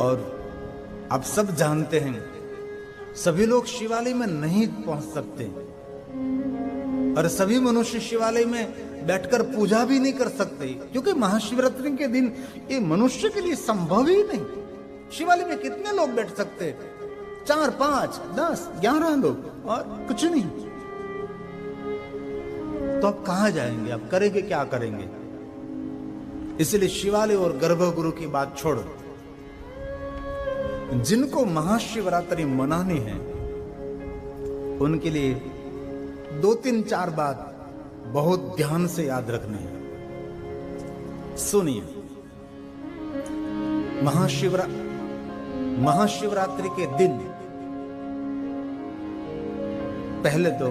और आप सब जानते हैं सभी लोग शिवालय में नहीं पहुंच सकते और सभी मनुष्य शिवालय में बैठकर पूजा भी नहीं कर सकते, क्योंकि महाशिवरात्रि के दिन ये मनुष्य के लिए संभव ही नहीं। शिवालय में कितने लोग बैठ सकते? 4, 5, 10, 11 लोग और कुछ नहीं। तो आप कहां जाएंगे? आप करेंगे क्या करेंगे? इसलिए शिवालय और गर्भगृह की बात छोड़ो। जिनको महाशिवरात्रि मनानी है उनके लिए 2, 3, 4 बात बहुत ध्यान से याद रखनी है। सुनिए, महाशिवरात्रि के दिन पहले तो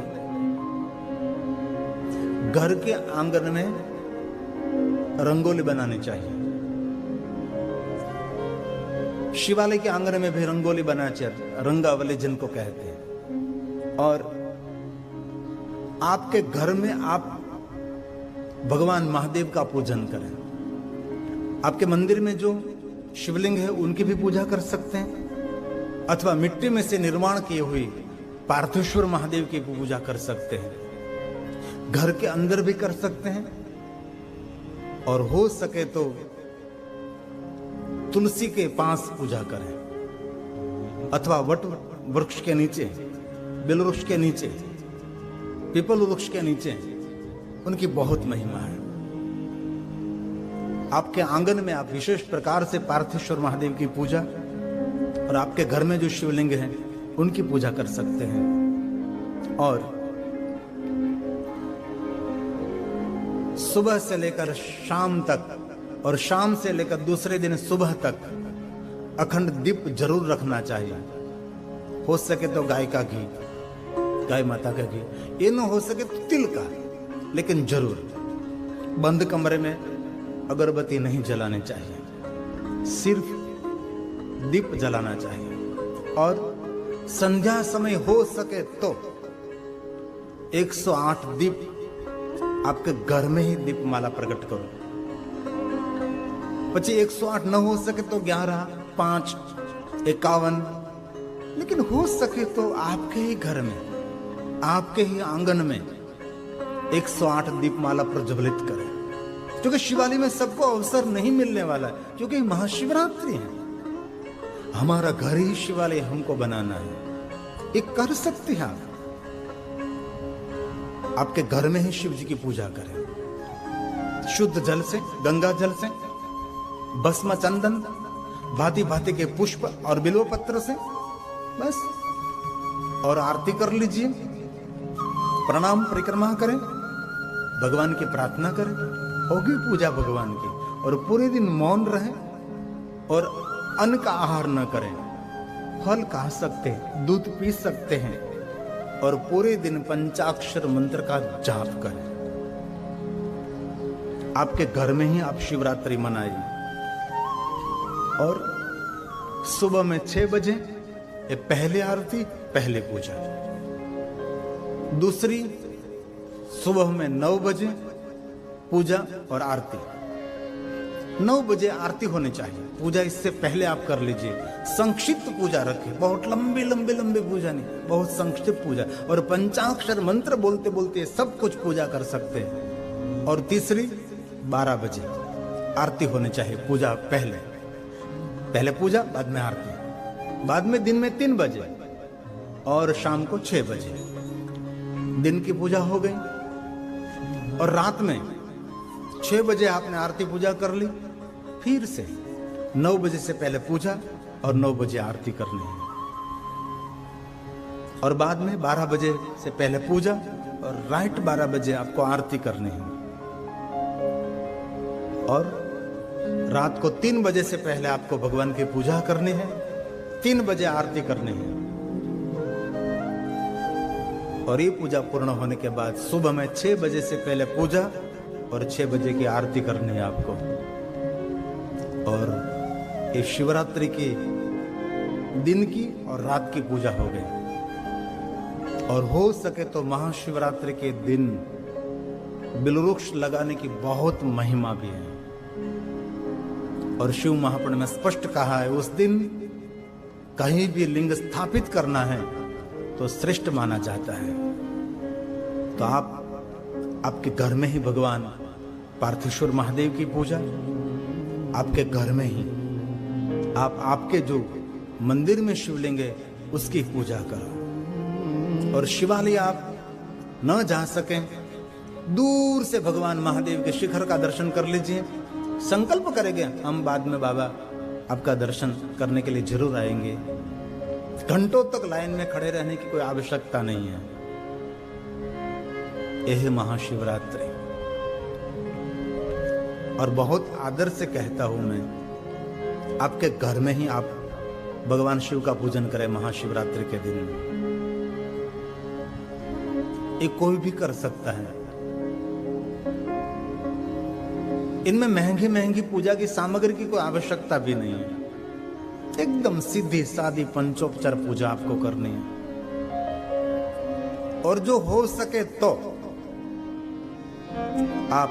घर के आंगन में रंगोली बनानी चाहिए। शिवालय के आंगन में भी रंगोली बनाना चाहिए, रंगावली जिनको कहते हैं। और आपके घर में आप भगवान महादेव का पूजन करें। आपके मंदिर में जो शिवलिंग है उनकी भी पूजा कर सकते हैं, अथवा मिट्टी में से निर्माण किए हुए पार्थेश्वर महादेव की पूजा कर सकते हैं। घर के अंदर भी कर सकते हैं और हो सके तो तुलसी के पास पूजा करें, अथवा वट वृक्ष के नीचे, बिल वृक्ष के नीचे, पीपल वृक्ष के नीचे। उनकी बहुत महिमा है। आपके आंगन में आप विशेष प्रकार से पार्थेश्वर महादेव की पूजा और आपके घर में जो शिवलिंग हैं उनकी पूजा कर सकते हैं। और सुबह से लेकर शाम तक और शाम से लेकर दूसरे दिन सुबह तक अखंड दीप जरूर रखना चाहिए। हो सके तो गाय का घी, गाय माता का घी, ये ना हो सके तो तिल का, लेकिन जरूर बंद कमरे में अगरबत्ती नहीं जलानी चाहिए, सिर्फ दीप जलाना चाहिए। और संध्या समय हो सके तो 108 दीप आपके घर में ही दीपमाला प्रकट करो। પછી 108 न हो सके तो 11, 5, 51, लेकिन हो सके तो आपके ही घर में, आपके ही आंगन में 108 दीपमाला प्रज्वलित करें, क्योंकि शिवालय में सबको अवसर नहीं मिलने वाला है, क्योंकि महाशिवरात्रि है। हमारा घर ही शिवालय हमको बनाना है, ये कर सकते हैं आप। आपके घर में ही शिव जी की पूजा करें, शुद्ध जल से, गंगा जल से, भस्म चंदन, भांति भांति के पुष्प और बिल्व पत्र से बस, और आरती कर लीजिए, प्रणाम परिक्रमा करें, भगवान की प्रार्थना करें, होगी पूजा भगवान की। और पूरे दिन मौन रहें और अन्न का आहार न करें, फल खा सकते हैं, दूध पी सकते हैं, और पूरे दिन पंचाक्षर मंत्र का जाप करें। आपके घर में ही आप शिवरात्रि मनाइए। और सुबह में 6 बजे ये पहले आरती, पहले पूजा। दूसरी सुबह में 9 बजे पूजा और आरती। 9 बजे आरती होनी चाहिए, पूजा इससे पहले आप कर लीजिए। संक्षिप्त पूजा रखें, बहुत लंबी पूजा नहीं, बहुत संक्षिप्त पूजा। और पंचाक्षर मंत्र बोलते बोलते सब कुछ पूजा कर सकते हैं। और तीसरी 12 बजे आरती होनी चाहिए, पूजा पहले पूजा, बाद में आरती, बाद में दिन में 3 बजे और शाम को 6 बजे दिन की पूजा हो गई। और रात में 6 बजे आपने आरती पूजा कर ली, फिर से 9 बजे से पहले पूजा और 9 बजे आरती करनी है। और बाद में 12 बजे से पहले पूजा और राइट 12 बजे आपको आरती करनी है। और रात को 3 बजे से पहले आपको भगवान की पूजा करनी है, 3 बजे आरती करनी है। और ये पूजा पूर्ण होने के बाद सुबह में 6 बजे से पहले पूजा और 6 बजे की आरती करनी है आपको। और ये शिवरात्रि की दिन की और रात की पूजा हो गई। और हो सके तो महाशिवरात्रि के दिन बिलवृक्ष लगाने की बहुत महिमा भी है। और शिव महापुराण में स्पष्ट कहा है उस दिन कहीं भी लिंग स्थापित करना है तो श्रेष्ठ माना जाता है। तो आपके घर में ही भगवान पार्थेश्वर महादेव की पूजा, आपके घर में ही आपके जो मंदिर में शिवलिंग है उसकी पूजा करो। और शिवालय आप न जा सकें, दूर से भगवान महादेव के शिखर का दर्शन कर लीजिए। संकल्प करेंगे हम बाद में बाबा आपका दर्शन करने के लिए जरूर आएंगे। घंटों तक लाइन में खड़े रहने की कोई आवश्यकता नहीं है। यह महाशिवरात्रि, और बहुत आदर से कहता हूं मैं, आपके घर में ही आप भगवान शिव का पूजन करें महाशिवरात्रि के दिन। ये कोई भी कर सकता है। इनमें महंगी महंगी पूजा की सामग्री की कोई आवश्यकता भी नहीं है। एकदम सीधी सादी पंचोपचार पूजा आपको करनी है। और जो हो सके तो आप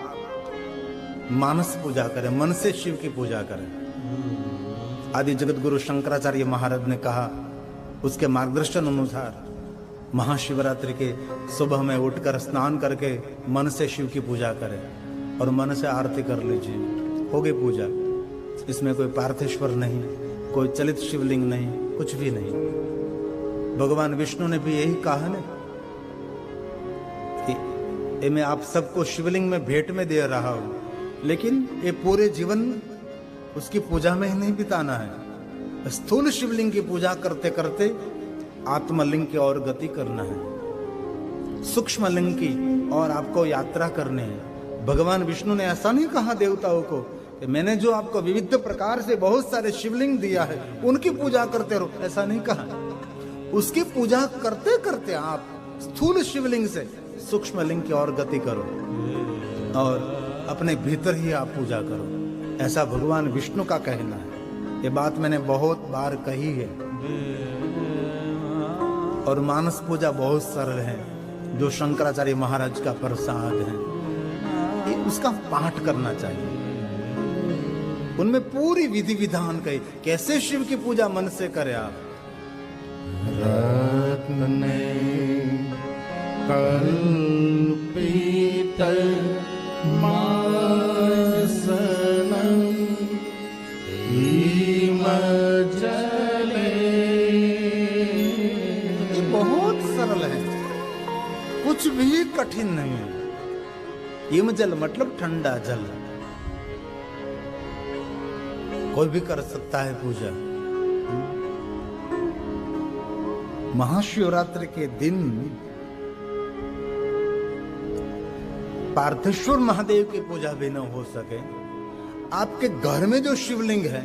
मानस पूजा करें, मन से शिव की पूजा करें। आदि जगत गुरु शंकराचार्य महाराज ने कहा, उसके मार्गदर्शन अनुसार महाशिवरात्रि के सुबह में उठकर स्नान करके मन से शिव की पूजा करें और मन से आरती कर लीजिए, हो गई पूजा। इसमें कोई पार्थेश्वर नहीं, कोई चलित शिवलिंग नहीं, कुछ भी नहीं। भगवान विष्णु ने भी यही कहा ना कि मैं आप सबको शिवलिंग में भेंट में दे रहा हूं, लेकिन ये पूरे जीवन उसकी पूजा में ही नहीं बिताना है। स्थूल शिवलिंग की पूजा करते करते आत्मलिंग की ओर गति करना है, सूक्ष्म लिंग की और आपको यात्रा करनी है। भगवान विष्णु ने ऐसा नहीं कहा देवताओं को कि मैंने जो आपको विविध प्रकार से बहुत सारे शिवलिंग दिया है उनकी पूजा करते रहो, ऐसा नहीं कहा। उसकी पूजा करते करते आप स्थूल शिवलिंग से सूक्ष्म लिंग की ओर गति करो और अपने भीतर ही आप पूजा करो, ऐसा भगवान विष्णु का कहना है। ये बात मैंने बहुत बार कही है। और मानस पूजा बहुत सरल है, जो शंकराचार्य महाराज का प्रसाद है, उसका पाठ करना चाहिए। उनमें पूरी विधि विधान कही, कैसे शिव की पूजा मन से करें आप। रत्न कल्पित मासनं हिमजले। ये बहुत सरल है, कुछ भी कठिन नहीं है। हिमजल मतलब ठंडा जल, कोई भी कर सकता है पूजा। महाशिवरात्रि के दिन पार्थेश्वर महादेव की पूजा भी न हो सके, आपके घर में जो शिवलिंग है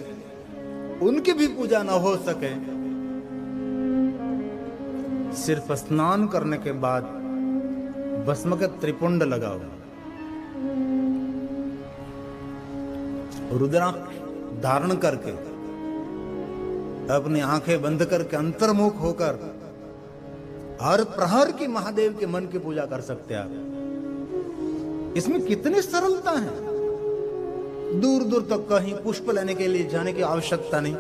उनकी भी पूजा न हो सके, सिर्फ स्नान करने के बाद भस्म का त्रिपुंड लगाओ, रुद्राक्ष धारण करके अपनी आंखें बंद करके अंतर्मुख होकर हर प्रहर की महादेव के मन की पूजा कर सकते हैं आप। इसमें कितनी सरलता है। दूर दूर तक कहीं पुष्प लेने के लिए जाने की आवश्यकता नहीं,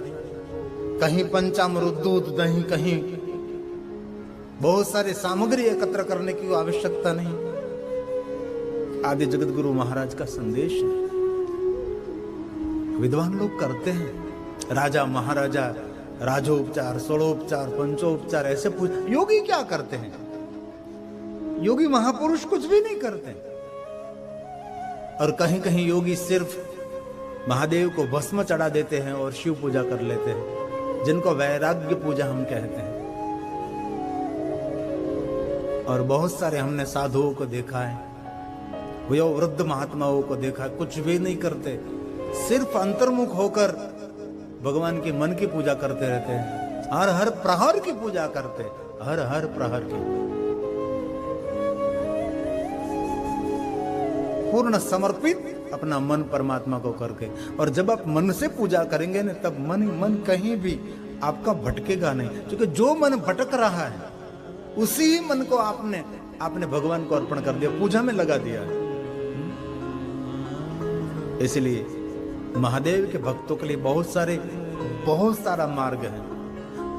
कहीं पंचामृत दूध दही, कहीं बहुत सारे सामग्री एकत्र करने की आवश्यकता नहीं। आदि जगत गुरु महाराज का संदेश है। विद्वान लोग करते हैं, राजा महाराजा राजोपचार, षोड़ोपचार, पंचोपचार ऐसे पूछ। योगी क्या करते हैं? योगी महापुरुष कुछ भी नहीं करते। और कहीं कहीं योगी सिर्फ महादेव को भस्म चढ़ा देते हैं और शिव पूजा कर लेते हैं, जिनको वैराग्य पूजा हम कहते हैं। और बहुत सारे हमने साधुओं को देखा है, वो वृद्ध महात्माओं को देखा, कुछ भी नहीं करते, सिर्फ अंतर्मुख होकर भगवान के मन की पूजा करते रहते हैं। हर हर प्रहर की पूजा करते, हर हर प्रहर की, पूर्ण समर्पित अपना मन परमात्मा को करके। और जब आप मन से पूजा करेंगे ना, तब मन कहीं भी आपका भटकेगा नहीं, क्योंकि जो मन भटक रहा है उसी मन को आपने भगवान को अर्पण कर दिया, पूजा में लगा दिया। इसलिए महादेव के भक्तों के लिए बहुत सारा मार्ग है।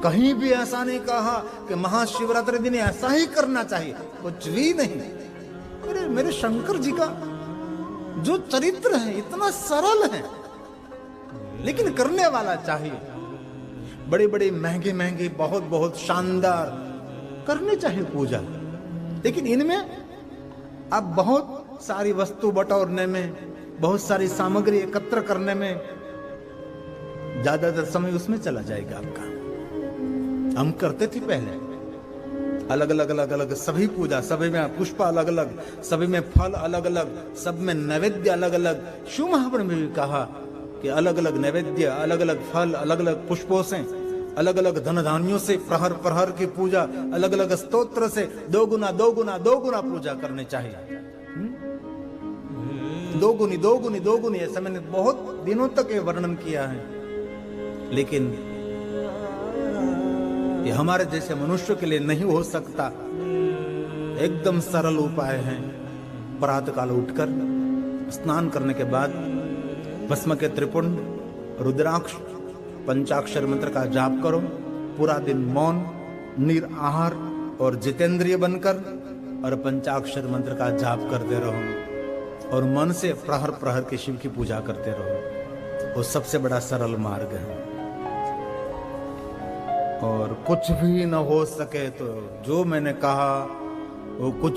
कहीं भी ऐसा नहीं कहा कि महाशिवरात्रि दिन ऐसा ही करना चाहिए, कुछ भी नहीं। मेरे शंकर जी का जो चरित्र है इतना सरल है, लेकिन करने वाला चाहिए। बड़ी बड़ी महंगी महंगी बहुत शानदार करनी चाहिए पूजा, लेकिन इनमें अब बहुत सारी वस्तु बटोरने में, बहुत सारी सामग्री एकत्र करने में ज्यादातर समय उसमें चला जाएगा आपका। हम करते थे पहले अलग अलग सभी पूजा, सभी में पुष्प अलग अलग, सभी में फल अलग अलग, सब में नैवेद्य अलग अलग। शिव महापुराण में भी कहा कि अलग अलग नैवेद्य, अलग अलग फल, अलग अलग पुष्पों से, अलग अलग धन धान्यों से प्रहर प्रहर की पूजा, अलग अलग स्तोत्र से दो गुना पूजा करनी चाहिए। दो गुनी ऐसा मैंने बहुत दिनों तक ये वर्णन किया है, लेकिन ये हमारे जैसे मनुष्य के लिए नहीं हो सकता। एकदम सरल उपाय है। प्रातःकाल उठकर स्नान करने के बाद भस्म के त्रिपुंड, रुद्राक्ष, पंचाक्षर मंत्र का जाप करो। पूरा दिन मौन, निराहार और जितेंद्रिय बनकर और पंचाक्षर मंत्र का जाप करते रहो और मन से प्रहर प्रहर के शिव की पूजा करते रहो। वो सबसे बड़ा सरल मार्ग है। और कुछ भी न हो सके तो जो मैंने कहा वो कुछ